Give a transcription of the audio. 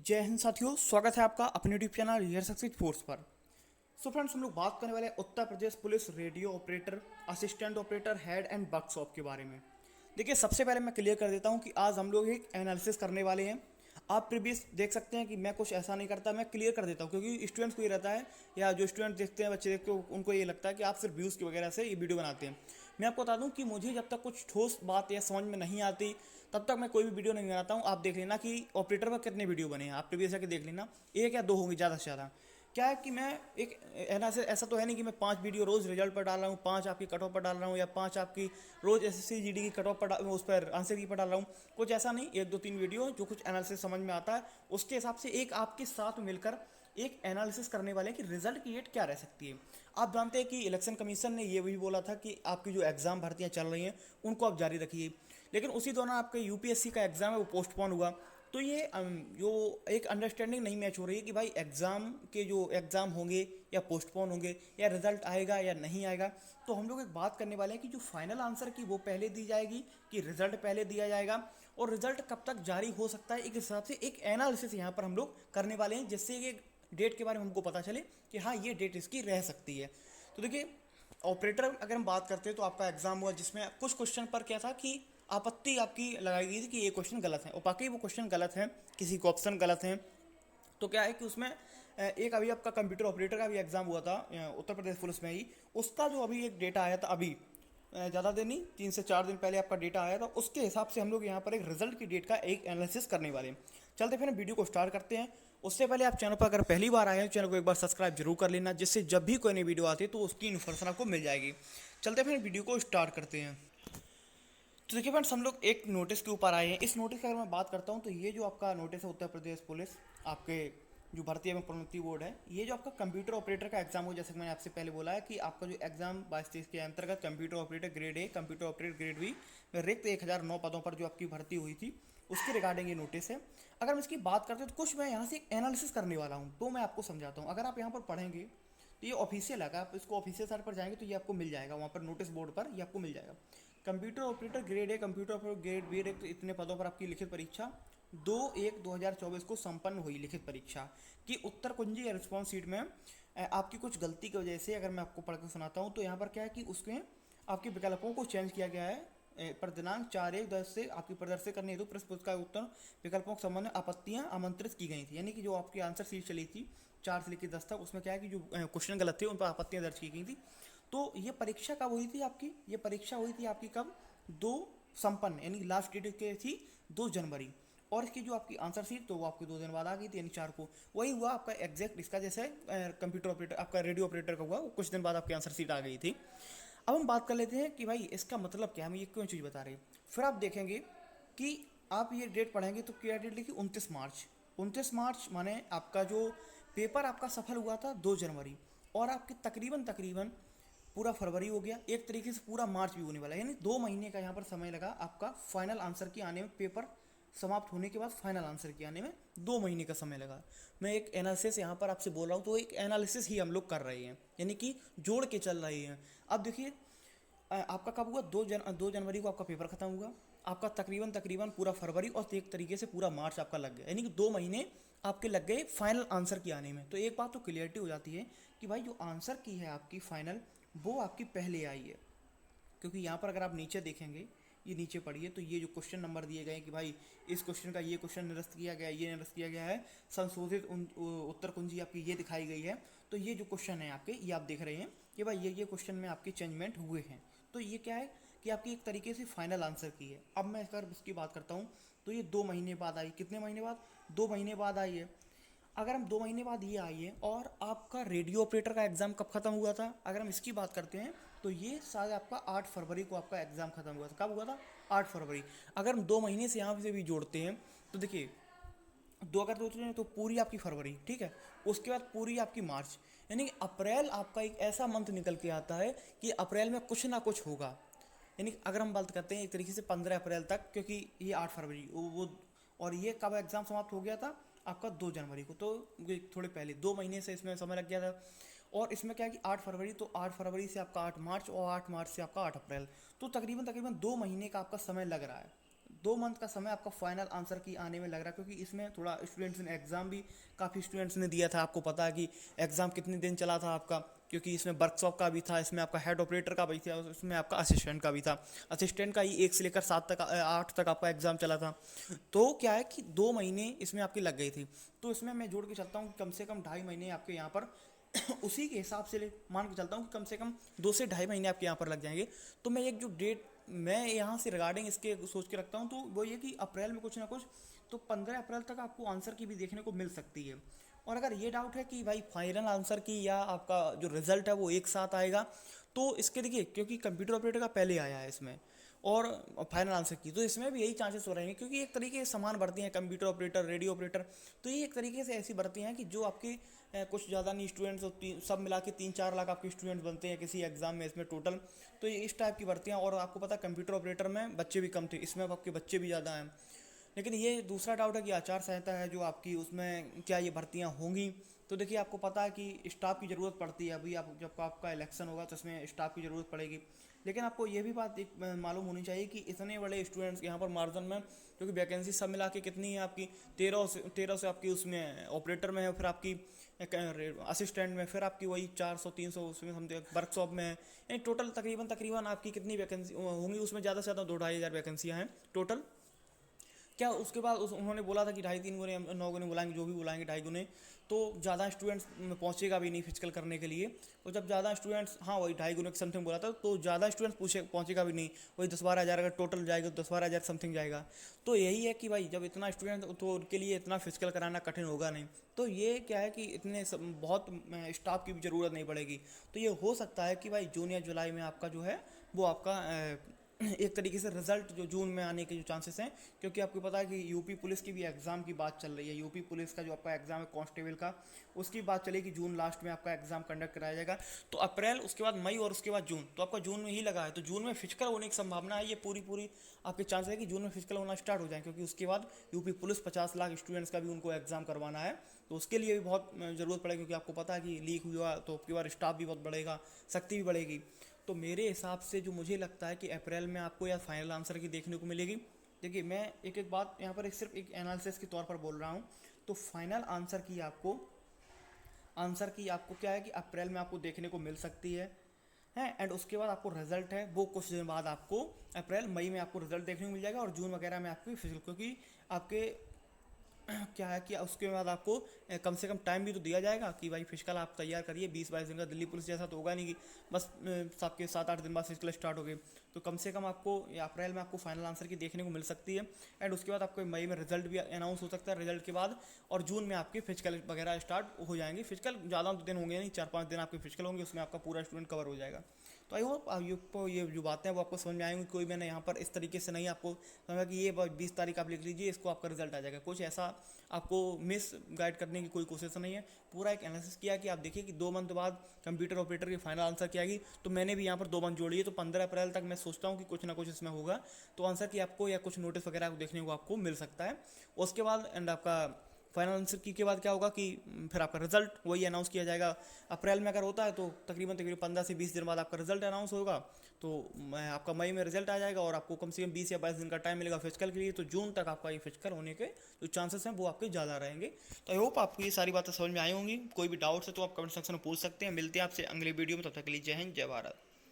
जय हिंद साथियों, स्वागत है आपका अपने YouTube channel real success force पर। सो फ्रेंड्स, हम लोग बात करने वाले हैं Uttar Pradesh police radio operator, assistant operator, head and workshop के बारे में। देखिए, सबसे पहले मैं क्लियर कर देता हूं कि आज हम लोग एक एनालिसिस करने वाले हैं। आप प्रीवियस देख सकते हैं कि मैं कुछ ऐसा नहीं करता, मैं क्लियर कर देता हूं क्योंकि स्टूडेंट्स को ये रहता है या जो स्टूडेंट देखते हैं, बच्चे देखते हैं, उनको ये लगता है कि आप सिर्फ व्यूज़ की वगैरह से ये वीडियो बनाते हैं। मैं आपको बता दूं कि मुझे जब तक कुछ ठोस बात या समझ में नहीं आती तब तक मैं कोई भी वीडियो नहीं बनाता हूं। आप देख लेना कि ऑपरेटर पर कितने वीडियो बने हैं, आप प्रीवियस जाके देख लेना, एक या दो होंगे ज़्यादा से ज़्यादा। क्या है कि मैं एक ऐसा तो है नहीं कि मैं 5 वीडियो रोज़ रिजल्ट पर डाल रहा हूँ, 5 आपकी कट ऑफ पर डाल रहा हूँ, या 5 आपकी रोज़ एसएससी जीडी की कट ऑफ पर उस पर आंसर की पर डाल रहा हूँ। कुछ ऐसा नहीं, एक दो तीन वीडियो जो कुछ एनालिसिस समझ में आता है उसके हिसाब से एक आपके साथ मिलकर एक एनालिसिस करने वाले हैं कि रिजल्ट की डेट क्या रह सकती है। आप जानते हैं कि इलेक्शन कमीशन ने ये भी बोला था कि आपकी जो एग्ज़ाम भर्तियाँ चल रही हैं उनको आप जारी रखिए, लेकिन उसी दौरान आपके यूपीएससी का एग्ज़ाम है वो पोस्टपोन हुआ। तो ये जो एक अंडरस्टैंडिंग नहीं मैच हो रही है कि भाई एग्ज़ाम के जो एग्ज़ाम होंगे या पोस्टपोन होंगे या रिजल्ट आएगा या नहीं आएगा। तो हम लोग एक बात करने वाले हैं कि जो फाइनल आंसर की वो पहले दी जाएगी कि रिजल्ट पहले दिया जाएगा, और रिजल्ट कब तक जारी हो सकता है, एक हिसाब से एक एनालिसिस यहाँ पर हम लोग करने वाले हैं, जिससे ये डेट के बारे में हमको पता चले कि हाँ ये डेट इसकी रह सकती है। तो देखिए, ऑपरेटर अगर हम बात करते हैं तो आपका एग्जाम हुआ जिसमें कुछ क्वेश्चन पर क्या था कि आपत्ति आपकी लगाई गई थी कि ये क्वेश्चन गलत है, और बाकी वो क्वेश्चन गलत है, किसी का ऑप्शन गलत है। तो क्या है कि उसमें एक अभी आपका कंप्यूटर ऑपरेटर का भी एग्ज़ाम हुआ था उत्तर प्रदेश पुलिस में ही, उसका जो अभी एक डेटा आया था अभी ज़्यादा दिन नहीं, 3 से 4 दिन पहले आपका डेटा आया था, उसके हिसाब से हम लोग यहाँ पर एक रिजल्ट की डेट का एक एनालिसिस करने वाले हैं। चलते फिर हम वीडियो को स्टार्ट करते हैं। उससे पहले आप चैनल पर अगर पहली बार आए हैं तो चैनल को एक बार सब्सक्राइब जरूर कर लेना, जिससे जब भी कोई नई वीडियो आती है तो उसकी इन्फॉर्मेशन आपको मिल जाएगी। चलते फिर वीडियो को स्टार्ट करते हैं। तो देखिए फ्रेंड्स, हम लोग एक नोटिस के ऊपर आए हैं। इस नोटिस की अगर मैं बात करता हूँ तो ये जो आपका नोटिस है उत्तर प्रदेश पुलिस आपके जो भर्ती एवं प्रोन्नति बोर्ड है, ये जो आपका कंप्यूटर ऑपरेटर का एग्जाम हो, जैसे कि मैंने आपसे पहले बोला है कि आपका जो एग्जाम 22-23 के अंतर्गत computer operator grade A, computer operator grade B में रिक्त 1009 पदों पर जो आपकी भर्ती हुई थी उसके रिगार्डिंग ये नोटिस है। अगर हम इसकी बात करते हैं तो कुछ मैं यहाँ से एक एनालिसिस करने वाला हूँ, तो मैं आपको समझाता हूँ। अगर आप यहाँ पर पढ़ेंगे तो ये ऑफिशियल है, आप इसको ऑफिशियल साइट पर जाएंगे तो ये आपको मिल जाएगा, वहाँ पर नोटिस बोर्ड पर ये आपको मिल जाएगा। Computer operator grade A, computer operator grade B रिक्त इतने पदों पर आपकी लिखित परीक्षा 2/1/2024 को संपन्न हुई। लिखित परीक्षा की उत्तर कुंजी या रिस्पॉन्स शीट में आपकी कुछ गलती की वजह से, अगर मैं आपको पढ़ के सुनाता हूँ तो यहाँ पर क्या है कि उसमें आपके विकल्पों को चेंज किया गया है। पर दिनांक 4/1/10 से आपकी प्रदर्शित करने हेतु प्रश्न पुस्तक का उत्तर विकल्पों के संबंध में आपत्तियां आमंत्रित की गई थी। यानी कि जो आपकी आंसर शीट चली थी 4 से लेकर 10 तक, उसमें क्या है कि जो क्वेश्चन गलत थे उन पर आपत्तियां दर्ज की गई थी। तो ये परीक्षा कब हुई थी आपकी? ये परीक्षा हुई थी आपकी कब? 2 संपन्न, यानी लास्ट डेट के थी 2 जनवरी, और इसकी जो आपकी आंसर शीट तो वो आपके 2 दिन बाद आ गई थी, यानी 4 को। वही हुआ आपका एग्जैक्ट इसका, जैसे कंप्यूटर ऑपरेटर आपका रेडियो ऑपरेटर का हुआ, वो कुछ दिन बाद आपकी आंसर शीट आ गई थी। अब हम बात कर लेते हैं कि भाई इसका मतलब क्या है, हम ये क्यों चीज़ बता रहे हैं। फिर आप देखेंगे कि आप ये डेट पढ़ेंगे तो क्या डेट लिखी? 29 मार्च। 29 मार्च माने आपका जो पेपर आपका सफल हुआ था 2 जनवरी, और आपके तकरीबन तकरीबन पूरा फरवरी हो गया, एक तरीके से पूरा मार्च भी होने वाला है, यानी 2 महीने का यहाँ पर समय लगा आपका फाइनल आंसर की आने में। पेपर समाप्त होने के बाद फाइनल आंसर के आने में 2 महीने का समय लगा। मैं एक एनालिसिस यहाँ पर आपसे बोल रहा हूँ, तो एक एनालिसिस ही हम लोग कर रहे हैं, यानी कि जोड़ के चल रहे हैं। अब देखिए, आपका कब हुआ? 2 जनवरी को आपका पेपर खत्म हुआ, आपका तकरीबन तकरीबन पूरा फरवरी और एक तरीके से पूरा मार्च आपका लग गया, यानी कि 2 महीने आपके लग गए फाइनल आंसर की आने में। तो एक बात तो क्लियरिटी हो जाती है कि भाई जो आंसर की है आपकी फाइनल, वो आपकी पहले आई है। क्योंकि यहाँ पर अगर आप नीचे देखेंगे, ये नीचे पढ़िए, तो ये जो क्वेश्चन नंबर दिए गए हैं कि भाई इस क्वेश्चन का ये क्वेश्चन निरस्त किया गया है, ये निरस्त किया गया है, संशोधित उत्तर कुंजी आपकी ये दिखाई गई है। तो ये जो क्वेश्चन है आपके, ये आप देख रहे हैं कि भाई ये क्वेश्चन में आपके चेंजमेंट हुए हैं। तो ये क्या है कि आपकी एक तरीके से फाइनल आंसर की है। अब मैं अगर इसकी बात करता हूँ तो ये 2 महीने बाद आई। कितने महीने बाद? 2 महीने बाद आई है। अगर हम 2 महीने बाद ये आई है, और आपका रेडियो ऑपरेटर का एग्ज़ाम कब खत्म हुआ था, अगर हम इसकी बात करते हैं तो ये शायद आपका 8 फरवरी को आपका एग्ज़ाम खत्म हुआ था। कब हुआ था? 8 फरवरी। अगर हम 2 महीने से यहाँ से भी जोड़ते हैं तो देखिए, दो अगर जोड़ते हैं तो पूरी आपकी फरवरी, ठीक है, उसके बाद पूरी आपकी मार्च, यानी कि अप्रैल आपका एक ऐसा मंथ निकल के आता है कि अप्रैल में कुछ ना कुछ होगा। यानी कि अगर हम बात करते हैं एक तरीके से 15 अप्रैल तक, क्योंकि ये 8 फरवरी वो, और ये कब एग्ज़ाम समाप्त हो गया था आपका? 2 जनवरी को। तो ये थोड़े पहले 2 महीने से इसमें समय लग गया था। और इसमें क्या है कि 8 फरवरी, तो 8 फरवरी से आपका 8 मार्च, और 8 मार्च से आपका 8 अप्रैल, तो तकरीबन तकरीबन 2 महीने का आपका समय लग रहा है। 2 मंथ का समय आपका फाइनल आंसर की आने में लग रहा है, क्योंकि इसमें थोड़ा स्टूडेंट्स ने एग्ज़ाम भी काफ़ी स्टूडेंट्स ने दिया था। आपको पता है कि एग्ज़ाम कितने दिन चला था आपका, क्योंकि इसमें वर्कशॉप का भी था, इसमें आपका हेड ऑपरेटर का भी था, इसमें आपका असिस्टेंट का भी था। असिस्टेंट का ही 1 से लेकर 7 तक 8 तक आपका एग्ज़ाम चला था। तो क्या है कि 2 महीने इसमें आपकी लग गई थी। तो इसमें मैं जोड़ के चलता हूँ कि कम से कम 2.5 महीने आपके यहाँ पर उसी के हिसाब से मान के चलता हूँ कि कम से कम 2 से 2.5 महीने आपके यहाँ पर लग जाएंगे। तो मैं एक जो डेट मैं यहाँ से रिगार्डिंग इसके सोच के रखता हूँ, तो वो ये कि अप्रैल में कुछ ना कुछ, तो 15 अप्रैल तक आपको आंसर की भी देखने को मिल सकती है। और अगर ये डाउट है कि भाई फाइनल आंसर की या आपका जो रिजल्ट है वो एक साथ आएगा, तो इसके देखिए, क्योंकि कंप्यूटर ऑपरेटर का पहले आया है इसमें और फाइनल आंसर की, तो इसमें भी यही चांसेस हो रहे हैं, क्योंकि एक तरीके से समान भर्ती हैं, कंप्यूटर ऑपरेटर, रेडियो ऑपरेटर। तो ये एक तरीके से ऐसी भर्ती हैं कि जो आपकी कुछ ज़्यादा नहीं स्टूडेंट्स सब मिला के 3-4 लाख आपके स्टूडेंट्स बनते हैं किसी एग्जाम में इसमें टोटल। तो ये इस टाइप की भर्तियाँ, और आपको पता है कंप्यूटर ऑपरेटर में बच्चे भी कम थे, इसमें अब आपके बच्चे भी ज़्यादा हैं। लेकिन ये दूसरा डाउट है कि आचार संहिता है जो आपकी, उसमें क्या ये भर्तियाँ होंगी। तो देखिए, आपको पता है कि स्टाफ की ज़रूरत पड़ती है, अभी आप जब आपका इलेक्शन होगा तो इसमें स्टाफ की ज़रूरत पड़ेगी। लेकिन आपको ये भी बात एक मालूम होनी चाहिए कि इतने बड़े स्टूडेंट्स यहाँ पर मार्जिन में, क्योंकि वैकेंसी सब मिला के कितनी है आपकी, 1300 आपकी उसमें ऑपरेटर में है, फिर आपकी असिस्टेंट में, फिर आपकी वही 400-300 उसमें समथिंग वर्कशॉप में है। यानी टोटल तकरीबन आपकी कितनी वैकेंसी होंगी, उसमें ज़्यादा से ज़्यादा 2-2.5 हज़ार वैकेंसियाँ हैं टोटल। क्या उसके बाद उन्होंने बोला था कि 2.5-3 गुने 9 गुने बुलाएंगे, जो भी बुलाएंगे 2.5 गुने। तो ज़्यादा स्टूडेंट्स पहुँचेगा भी नहीं फिजिकल करने के लिए। और जब ज़्यादा स्टूडेंट्स, हाँ वही 2.5 गुने के समथिंग बोला था, तो ज़्यादा स्टूडेंट्स पहुँचेगा भी नहीं, वही 10-12 हज़ार अगर टोटल जाएगा तो 10-12 हज़ार समथिंग जाएगा। तो यही है कि भाई जब इतना स्टूडेंट, तो उनके लिए इतना फिजिकल कराना कठिन होगा नहीं। तो ये क्या है कि बहुत स्टाफ की भी ज़रूरत नहीं पड़ेगी। तो ये हो सकता है कि भाई जून या जुलाई में आपका जो है वो आपका एक तरीके से रिजल्ट जो जून में आने के जो चांसेस हैं, क्योंकि आपको पता है कि यूपी पुलिस की भी एग्ज़ाम की बात चल रही है। यूपी पुलिस का जो आपका एग्ज़ाम है कांस्टेबल का, उसकी बात चलेगी जून लास्ट में आपका एग्ज़ाम कंडक्ट कराया जाएगा। तो अप्रैल, उसके बाद मई और उसके बाद जून, तो आपका जून में ही लगा है। तो जून में फिजिकल होने की संभावना है, ये पूरी आपके चांस है कि जून में फिजिकल होना स्टार्ट हो जाए, क्योंकि उसके बाद यूपी पुलिस 50 लाख स्टूडेंट्स का भी उनको एग्ज़ाम करवाना है। तो उसके लिए भी बहुत ज़रूरत पड़ेगी, क्योंकि आपको पता है कि लीक हुआ तो आपकी बार स्टाफ भी बहुत बढ़ेगा, शक्ति भी बढ़ेगी। तो मेरे हिसाब से जो मुझे लगता है कि अप्रैल में आपको या फाइनल आंसर की देखने को मिलेगी। देखिए, मैं एक एक बात यहाँ पर सिर्फ एक एनालिसिस के तौर पर बोल रहा हूँ। तो फाइनल आंसर की आपको क्या है कि अप्रैल में आपको देखने को मिल सकती है एंड उसके बाद आपको रिजल्ट है वो कुछ दिन बाद आपको अप्रैल मई में आपको रिजल्ट देखने को मिल जाएगा, और जून वगैरह में आपकी फिजिकल, क्योंकि आपके क्या है कि उसके बाद आपको कम से कम टाइम भी तो दिया जाएगा कि भाई फिजिकल आप तैयार करिए। 20-22 दिन का दिल्ली पुलिस जैसा तो होगा नहीं कि बस सबके 7-8 दिन बाद फिजिकल स्टार्ट हो गए। तो कम से कम आपको अप्रैल में आपको फाइनल आंसर की देखने को मिल सकती है, एंड उसके बाद आपको मई में रिजल्ट भी अनाउंस हो सकता है रिजल्ट के बाद, और जून में आपके फिजिकल वगैरह स्टार्ट हो जाएंगे। फिजिकल ज़्यादा तो दिन होंगे नहीं, 4-5 दिन आपके फिजिकल होंगे, उसमें आपका पूरा स्टूडेंट कवर हो जाएगा। तो आई होप आपको ये जो बातें हैं वो आपको समझ में आएंगी। कोई मैंने यहाँ पर इस तरीके से नहीं आपको समझा कि ये 20 तारीख आप लिख लीजिए, इसको आपका रिजल्ट आ जाएगा, कुछ ऐसा आपको मिस गाइड करने की कोई कोशिश नहीं है। पूरा एक एनालिसिस किया कि आप देखिए कि 2 मंथ बाद कंप्यूटर ऑपरेटर की फाइनल आंसर क्या आएगी। तो मैंने भी यहाँ पर 2 मंथ जोड़ी है, तो 15 अप्रैल तक मैं सोचता हूँ कि कुछ ना कुछ इसमें होगा, तो आंसर की आपको या कुछ नोटिस वगैरह देखने को आपको मिल सकता है। उसके बाद एंड आपका फाइनल आंसर की के बाद क्या होगा कि फिर आपका रिजल्ट वही अनाउंस किया जाएगा। अप्रैल में अगर होता है तो तकरीबन 15 से 20 दिन बाद आपका रिजल्ट अनाउंस होगा। तो आपका मई में रिजल्ट आ जाएगा, और आपको कम से कम 20 या 22 दिन का टाइम मिलेगा फिजिकल के लिए। तो जून तक आपका ये फिजिकल होने के जो चांसेस हैं वो आपके ज़्यादा रहेंगे। तो आई होप आपको ये सारी बातें समझ में आई होंगी। कोई भी डाउट्स है तो आप कमेंट सेक्शन में पूछ सकते हैं। मिलते हैं आपसे अगले वीडियो में, तब तक के लिए जय हिंद, जय भारत।